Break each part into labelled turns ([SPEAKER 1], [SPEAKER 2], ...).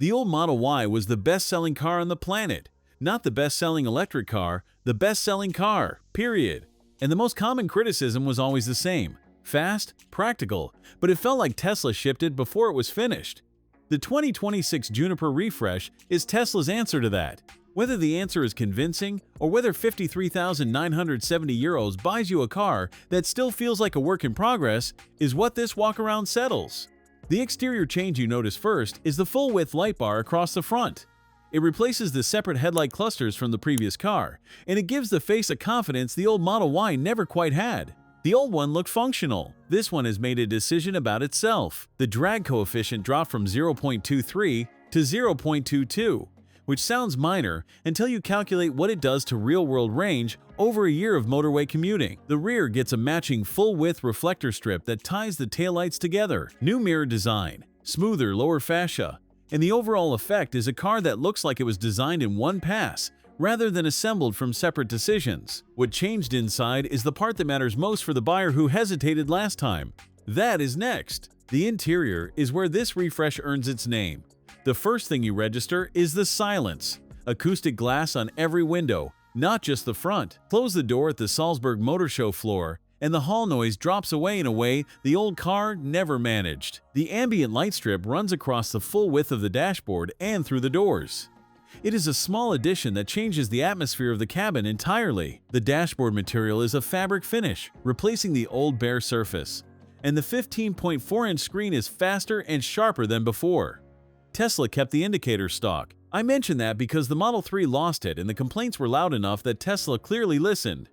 [SPEAKER 1] The old Model Y was the best-selling car on the planet. Not the best-selling electric car, the best-selling car, period. And the most common criticism was always the same: fast, practical, but it felt like Tesla shipped it before it was finished. The 2026 Juniper refresh is Tesla's answer to that. Whether the answer is convincing or whether €53,970 buys you a car that still feels like a work in progress is what this walkaround settles. The exterior change you notice first is the full-width light bar across the front. It replaces the separate headlight clusters from the previous car, and it gives the face a confidence the old Model Y never quite had. The old one looked functional. This one has made a decision about itself. The drag coefficient dropped from 0.23 to 0.22, which sounds minor until you calculate what it does to real-world range over a year of motorway commuting. The rear gets a matching full-width reflector strip that ties the taillights together. New mirror design, smoother lower fascia, and the overall effect is a car that looks like it was designed in one pass, rather than assembled from separate decisions. What changed inside is the part that matters most for the buyer who hesitated last time. That is next. The interior is where this refresh earns its name. The first thing you register is the silence. Acoustic glass on every window, not just the front. Close the door at the Salzburg Motor Show floor, and the hall noise drops away in a way the old car never managed. The ambient light strip runs across the full width of the dashboard and through the doors. It is a small addition that changes the atmosphere of the cabin entirely. The dashboard material is a fabric finish, replacing the old bare surface. And the 15.4-inch screen is faster and sharper than before. Tesla kept the indicator stock. I mention that because the Model 3 lost it and the complaints were loud enough that Tesla clearly listened.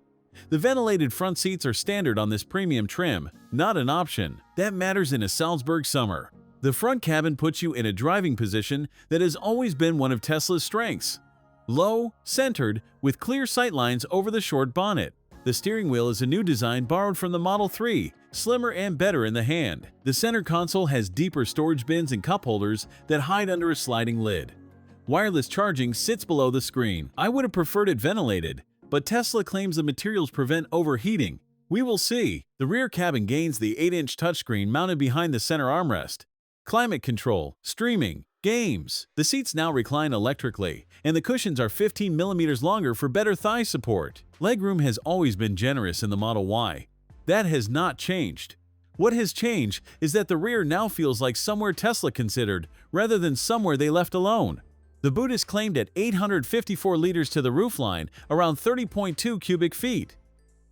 [SPEAKER 1] The ventilated front seats are standard on this premium trim, not an option. That matters in a Salzburg summer. The front cabin puts you in a driving position that has always been one of Tesla's strengths. Low, centered, with clear sightlines over the short bonnet. The steering wheel is a new design borrowed from the Model 3, slimmer and better in the hand. The center console has deeper storage bins and cup holders that hide under a sliding lid. Wireless charging sits below the screen. I would have preferred it ventilated, but Tesla claims the materials prevent overheating. We will see. The rear cabin gains the 8-inch touchscreen mounted behind the center armrest. Climate control, streaming, games. The seats now recline electrically, and the cushions are 15 millimeters longer for better thigh support. Legroom has always been generous in the Model Y. That has not changed. What has changed is that the rear now feels like somewhere Tesla considered, rather than somewhere they left alone. The boot is claimed at 854 liters to the roofline, around 30.2 cubic feet.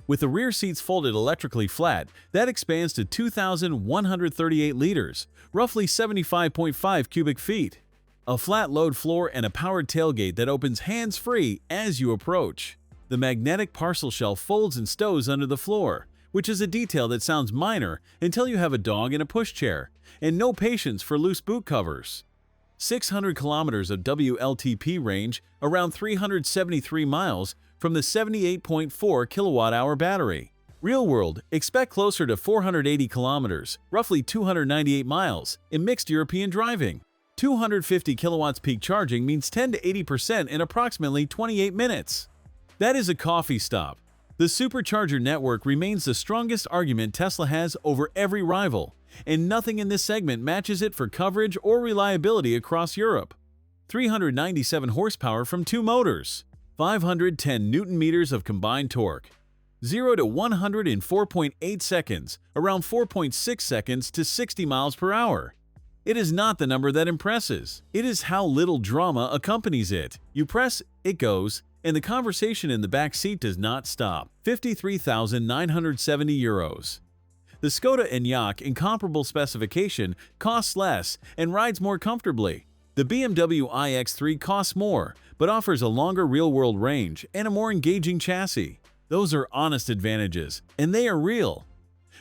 [SPEAKER 1] With the rear seats folded electrically flat, that expands to 2,138 liters, roughly 75.5 cubic feet. A flat load floor and a powered tailgate that opens hands-free as you approach. The magnetic parcel shelf folds and stows under the floor, which is a detail that sounds minor until you have a dog in a pushchair, and no patience for loose boot covers. 600 kilometers of WLTP range, around 373 miles, from the 78.4 kilowatt-hour battery. Real world, expect closer to 480 kilometers, roughly 298 miles, in mixed European driving. 250 kilowatts peak charging means 10 to 80% in approximately 28 minutes. That is a coffee stop. The Supercharger network remains the strongest argument Tesla has over every rival, and nothing in this segment matches it for coverage or reliability across Europe. 397 horsepower from two motors, 510 Newton-meters of combined torque, 0 to 100 in 4.8 seconds, around 4.6 seconds to 60 miles per hour. It is not the number that impresses, it is how little drama accompanies it. You press, it goes, and the conversation in the back seat does not stop. €53,970. The Skoda Enyaq, in comparable specification, costs less and rides more comfortably. The BMW iX3 costs more, but offers a longer real-world range and a more engaging chassis. Those are honest advantages, and they are real.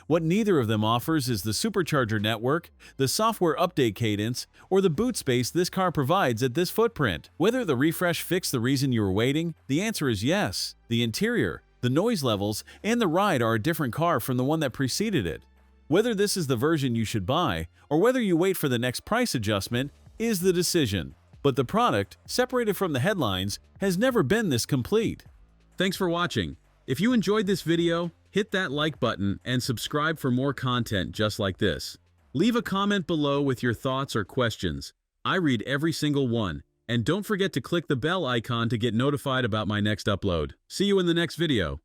[SPEAKER 1] What neither of them offers is the Supercharger network, the software update cadence, or the boot space this car provides at this footprint. Whether the refresh fixed the reason you were waiting, the answer is yes. The interior, the noise levels, and the ride are a different car from the one that preceded it. Whether this is the version you should buy, or whether you wait for the next price adjustment, is the decision. But the product, separated from the headlines, has never been this complete. Thanks for watching. If you enjoyed this video, hit that like button and subscribe for more content just like this. Leave a comment below with your thoughts or questions. I read every single one. And don't forget to click the bell icon to get notified about my next upload. See you in the next video.